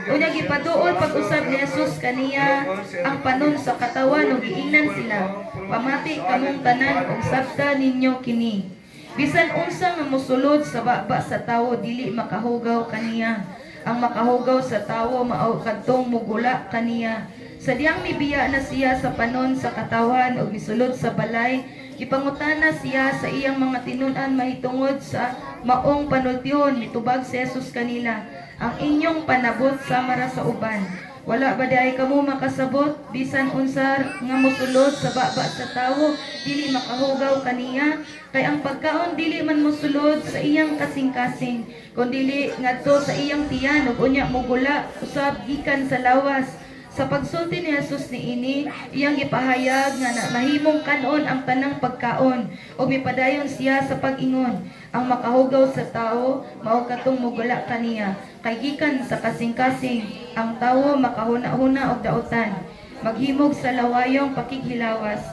Unya gipaduol pag-usab ni Jesus kaniya ang panon sa katawan ug giingnan sila. Pamati kamong tanan ug sabta ninyo kini. Bisan unsa nga mosulod sa baba sa tawo dili makahugaw kaniya. Ang makahugaw sa tawo mao kadtong mugula kaniya. Sadyang mibiya na siya sa panon sa katawan ug misulod sa balay, ipangutana siya sa iyang mga tinun-an mahitungod sa maong panultihon mitubag si Jesus kanila. Ang inyong panabot samara sa uban. Wala ba daay kamo makasabot bisan unsa nga mosulod sa baba sa tawo dili makahugaw kaniya kay ang pagkaon dili man mosulod sa iyang kasing-kasing kundi ngadto sa iyang tiyan ug unya mogula usab gikan sa lawas. Sa pagsulti ni Jesus niini, iyang gipahayag nga mahimong kanon ang tanang pagkaon o mipadayon siya sa pag-ingon. Ang makahugaw sa tao, mao katong mugula kaniya. Kay gikan sa kasing-kasing, ang tawo makahuna-huna og dautan. Maghimog sa lawayong pakighilawas,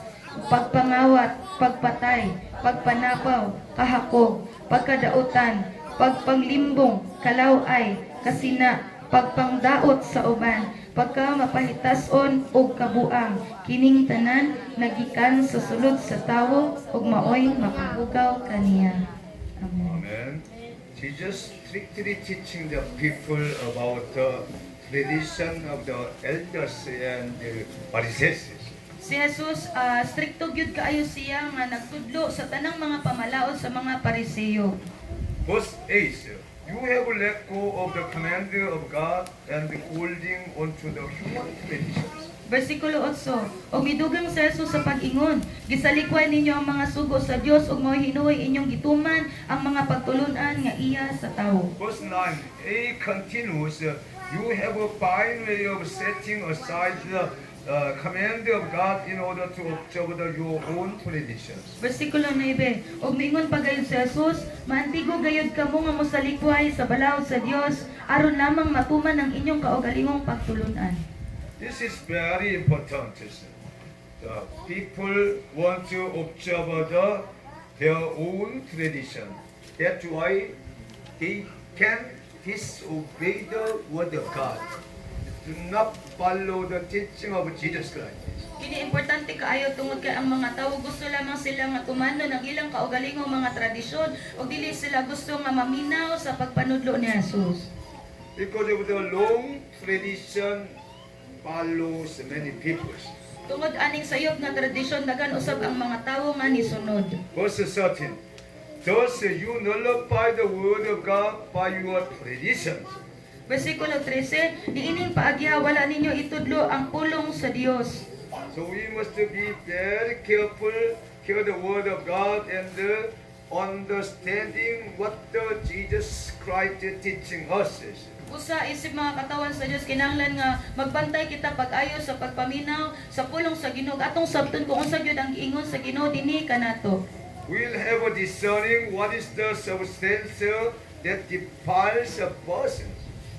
pagpangawat, pagpatay, pagpanapaw, kahakog, pagkadautan, pagpanglimbong, kalaway, kasina, pagpangdaot sa uban, pagka mapahitason og kabuang, kining tanan nagikan sa sulod sa tawo ug maoy makahugaw kaniya. Amen. Amen. Jesus strictly teaching the people about the tradition of the elders and the Pharisees. Si Jesus, stricto gyud kaayo siya nga nagtudlo sa tanang mga pamalaod sa mga Pariseo. Verse 8. You have let go of the command of God and holding on to the human traditions. Versikulo 8. O midugang sa Jesus sa pag-ingon, gisalikwan ninyo ang mga sugo sa Dios ug mao'y hinuoy inyong gituman ang mga pagtulun-an nga iya sa tawo. Verse 9. A continues, you have a fine way of setting aside the command of God in order to observe your own traditions. Versikulo 9. Og miingon pa gayud sa Jesus, maantigo gayud kamo nga mosalikway sa balaod sa Dios aron lamang matuman ang inyong kaugalingong pagtulun-an. This is very important. The people want to observe their own tradition. That's why they can disobey the word of God. Do not follow the teaching of Jesus Christ. Kini importante kaayo tungod kay ang mga tawo gusto lamang sila nga tumanon ang ilang kaugalingong mga tradisyon ug dili sila gusto nga maminaw sa pagpanudlo ni Jesus. Because of the long tradition follows many people. Tungod aning sayop nga tradisyon dagan usab ang mga tawo nga nisunod. Verse 13. Thus you nullify the word of God by your traditions. Versikulo 13, niining paagya wala ninyo itudlo ang pulong sa Dios. So we must be very careful, hear the word of God and understanding what the Jesus Christ is teaching us is. Usa isip mga katawan sa Dios kinahanglan nga magbantay kita pag-ayo sa pagpaminaw sa pulong sa Ginoo atong sabton kung unsa gyud ang giingon sa Ginoo dinhi kanato. We'll have a discerning what is the substance that defiles a person.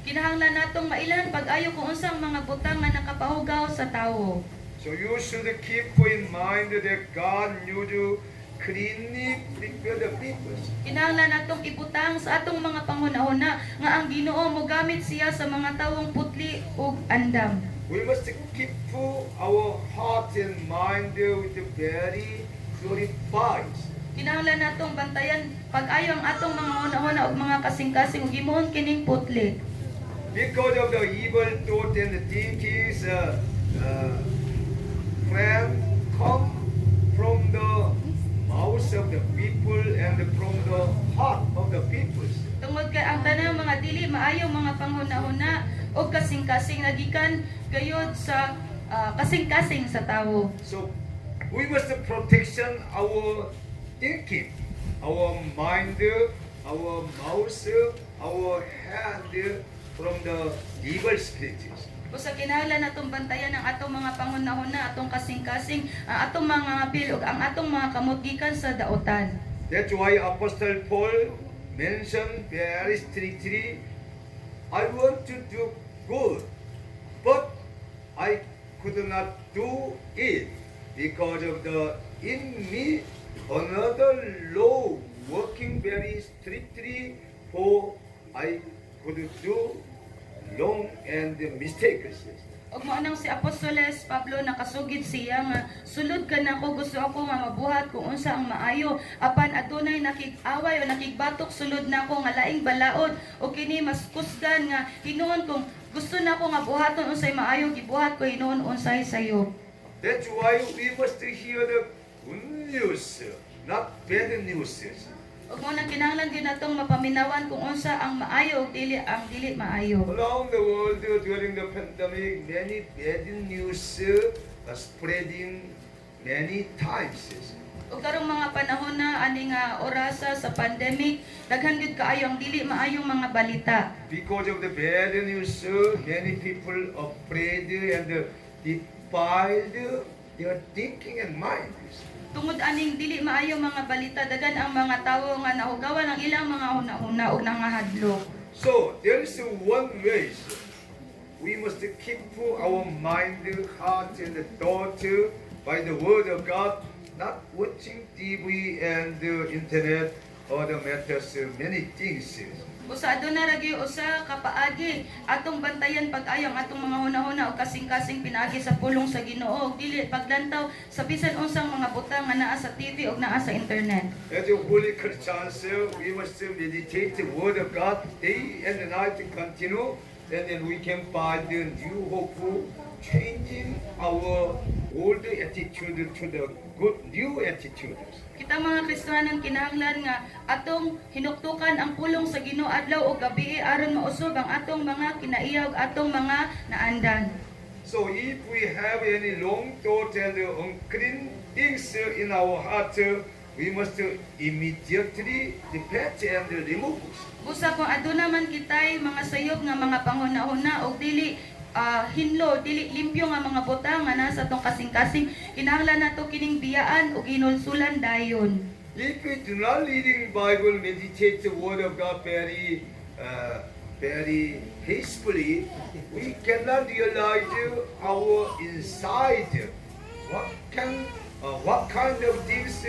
Kinahanglan natong mailan pag-ayo kung unsang mga butang nga nakapahugaw sa tawo. So you should keep in mind that God knew to cleanly prepare the people. Kinahanglan natong ibutang sa atong mga panghuna-huna nga ang Ginoo mogamit siya sa mga tawong putli ug andam. We must keep our heart and mind with the very purified. Kinahanglan natong bantayan pag-ayo ang atong mga huna-huna ug mga kasing-kasing ug himuon kining putli. Because of the evil thought and the thinkings, friend come from the mouth of the people and from the heart of the people. Tungod kay ang tanang mga dili maayong mga panghuna-huna o kasing-kasing nagikan gayud sa kasing-kasing sa tawo. So we must protection our thinking, our mind, our mouth, our hand from the evil spirits. Usa kinahanglan natong bantayan ang atong mga panghuna-huna, atong kasing-kasing, ang atong mga bilog, ang atong mga kamot gikan sa daotan. That's why Apostle Paul mentioned very strictly, I want to do good, but I could not do it because of the in me another law working very strictly for I could do wrong and mistakes. Og mao nang si Apostoles Pablo nakasugid siya nga sulod ka nako gusto ako nga mabuhat kung unsa ang maayo apan adunay nakig-away o nakigbatok sulod nako nga laing balaod o kini mas kusgan nga hinuon kung gusto nako nga buhaton unsay maayo gibuhat ko hinuon unsay sayo. That's why we must hear the good news, not bad news. Ug mo nang kinahanglan gyud natong mapaminawan kung unsa ang maayo ug dili ang dili maayo. Around the world during the pandemic, many bad news are spreading many times. Ug karong mga panahon na ani nga orasa sa pandemic, daghan gyud kaayo ang dili maayong mga balita. Because of the bad news, many people afraid and defiled their thinking and minds. Tungod aning dili maayo mga balita, daghan ang mga tawo nga nahugawan ang ilang mga huna-huna ug nangahadlok. So there is one way. We must keep our mind, heart, and thought by the word of God, not watching TV and the internet or the matters, many things. Usa aduna ra gyud usa ka paagi atong bantayan pag-ayo ang atong mga huna-huna ug kasing-kasing pinaagi sa pulong sa Ginoo ug dili paglantaw sa bisan unsang mga butang nga naa sa TV ug naa sa internet. As a holy Christians, we must meditate the word of God day and night to continue, and then we can find the new hope, changing our old attitude to the good new attitude. Kita mga Kristiyanon kinahanglan nga atong hinuktukan ang pulong sa Ginoo adlaw ug gabi aron mausog ang atong mga kinaiyaw ug atong mga naandan. So if we have any long thought and unclean things in our heart, we must immediately depart and remove. Busa kung aduna man kitay mga sayop nga mga panghuna-huna ug dili hinlo dili limpyo nga mga butang nga nasa tong kasing-kasing, kinahanglan nato kining biyaan ug inulsulan dayon. If we do not reading Bible, meditate the word of God very peacefully, we cannot realize our inside what kind of things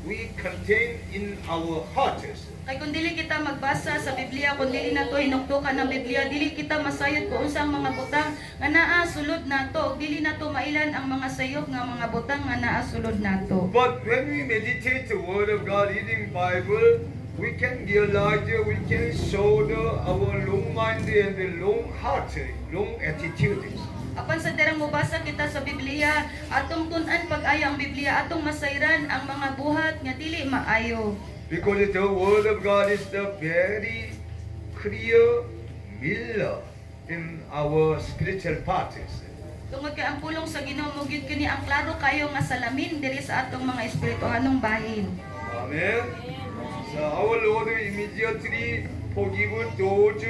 we contain in our hearts. Kay kung dili kita magbasa sa Biblia, kung dili nato hinuktukan ng Biblia, dili kita masayod kung unsang mga butang nga naa sulod nato, ug dili nato mailan ang mga sayop nga mga butang nga naa sulod nato. But when we meditate the word of God, reading Bible, we can realize, we can show our long mind and the long heart, long attitudes. Apan sa derang mubasa kita sa Biblia, atong tun-an pag-ayo ang Biblia, atong masayran ang mga buhat nga dili maayo. Because the word of God is the very clear mirror in our spiritual parties. Tungod kay ang pulong sa Ginoo mo gyud kini ang klaro kayo nga salamin diri sa atong mga espirituhanong bahin. Amen. So our Lord immediately forgive those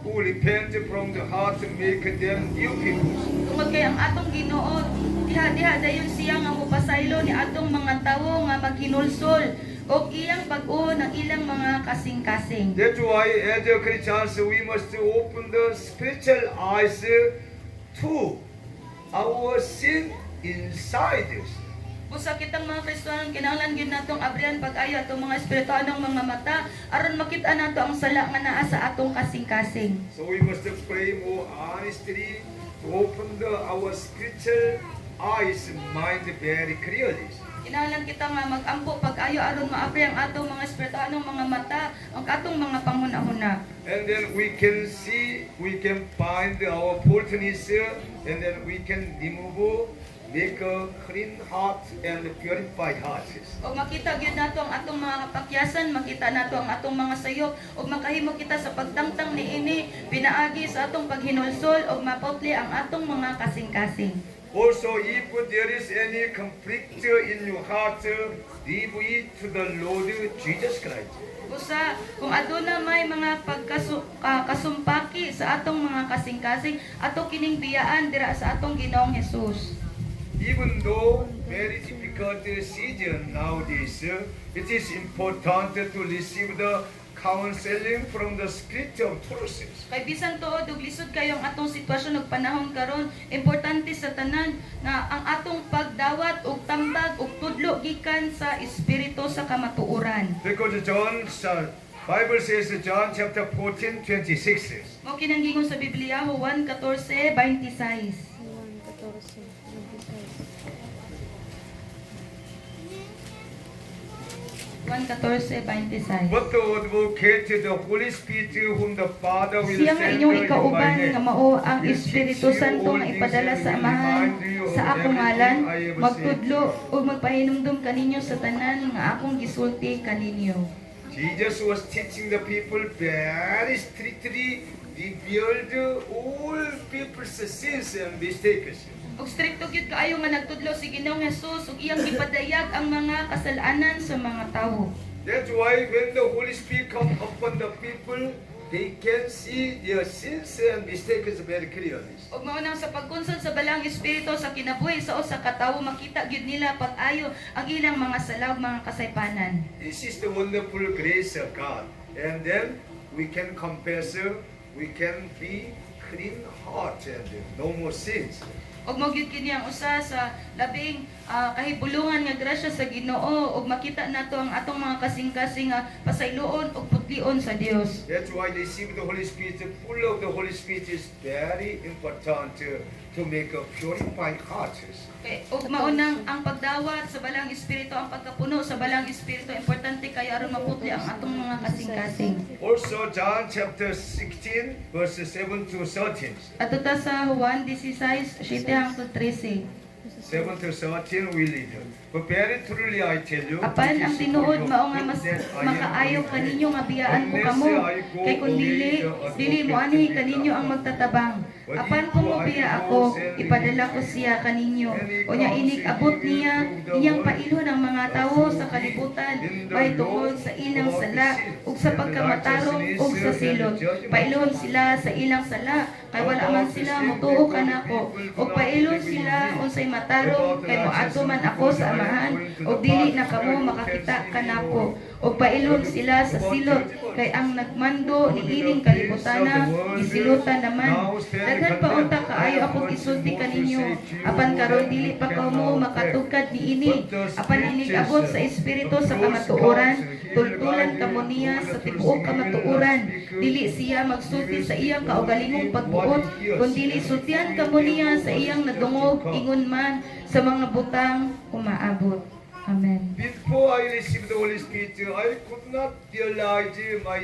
who repent from the heart and make them new people. Tungod kay ang atong Ginoo diha dayon siya nga mopasaylo ni atong mga tawo nga maghinulsol og iyang bag-o ng ilang mga kasing-kasing. That's why as a Christians we must open the spiritual eyes to our sin inside us. Busa kitang mga Kristiyano kinahanglan gyud natong abrihan pag-ayo atong mga espirituhanong mga mata aron makita nato ang sala nga naa sa atong kasing-kasing. So we must pray more honestly to open our spiritual eyes, mind very clearly. Kinahanglan kita nga mag-ampo pag-ayo aron maabri ang atong mga espirituhanong mga mata, ang atong mga panghuna-huna. And then we can see, we can find our faultiness, and then we can remove, make a clean heart and purified heart. O makita gyud nato ang atong mga kapakyasan, makita nato ang atong mga sayop, o makahimo kita sa pagtangtang niini pinaagi sa atong paghinulsol o mapautli ang atong mga kasing-kasing. Also, if there is any conflict in your heart, leave it to the Lord Jesus Christ. Busa, kung aduna may mga kasumpaki sa atong mga kasing-kasing, ato kining biyaan dira sa atong Ginoong Hesus. Even though very difficult season nowadays, it is important to receive the counseling from the Spirit of truth. Kay bisan tuod ug lisod kayo ang atong sitwasyon ug panahon karon, importante sa tanan nga ang atong pagdawat ug tambag ug tudlo gikan sa espiritu sa kamatuoran. Because Bible says John chapter 14:26. Mao kinanggingon sa Biblia Juan 14:26. 1:14:26. But the advocate, the Holy Spirit, whom the Father will Siya nga send inyong in my ikauban nga name, mao ang will Espiritu teach you Santo all nga things ipadala and sa will amahan remind you of sa akong everything ngalan, I have said. magtudlo ug magpahinumdum kaninyo sa tanan nga akong gisulti kaninyo. Jesus was teaching the people very strictly, revealed all people's sins and mistakes. Ug strikto gyud kaayo nga nagtudlo si Ginoong Hesus ug iyang gipadayag ang mga kasalanan sa mga tawo. That's why when the Holy Spirit comes upon the people, they can see their sins and mistakes very clearly. Ug mao nang sa pagkunsod sa balang espiritu sa kinabuhi sa usa ka tawo, makita gyud nila pag-ayo ang ilang mga sala ug mga kasaypanan. This is the wonderful grace of God. And then we can confess, we can be clean heart and no more sins. Og mao gyud kini ang usa sa labing kahibulungan nga grasya sa Ginoo ug makita nato ang atong mga kasing-kasing nga pasayloon ug putlion sa Dios. That's why receive the Holy Spirit. Full of the Holy Spirit is very important to make a purified heart. Ug mao nang ang pagdawat sa balang espiritu, ang pagkapuno sa balang espiritu importante kay aron maputli ang atong mga kasing-kasing. Also John chapter 16 verses 7 to 13. Ato ta sa Juan 16:7 hangtod 13. 7 to 13 we read. But very truly I tell you, Apan ang tinuod mao nga mas makaayo kaninyo nga biyaan ko kamo, kay kun dili mo ani kaninyo ang magtatabang. Apan kung mobiya ako, ipadala ko siya kaninyo. Unya inig abot niya iyang pailhon ang mga tawo sa kalibutan, bay tungod sa ilang sala ug sa pagkamatarong ug sa silot. Pailhon sila sa ilang sala, kay wala man sila motuo kanako. Ug pailhon sila unsay matarong, kay moadto man ako sa amahan, ug dili na kamo makakita kanako. Ug pailhon sila sa silot, kay ang nagmando ni ining kalibutana gisilutan naman. Daghan pa unta kaayo ako gisulti kaninyo, apan karon dili pa kamo makatugkad niini. Apan inig abot sa espiritu sa kamatuoran, tultulan kamo niya sa tibuok kamatuoran. Dili siya magsulti sa iyang kaugalingong pagbuot, kundi sultian kamo niya sa iyang nadungog ingon man sa mga butang umaabot. Amen. before I received the Holy Spirit, I could not realize my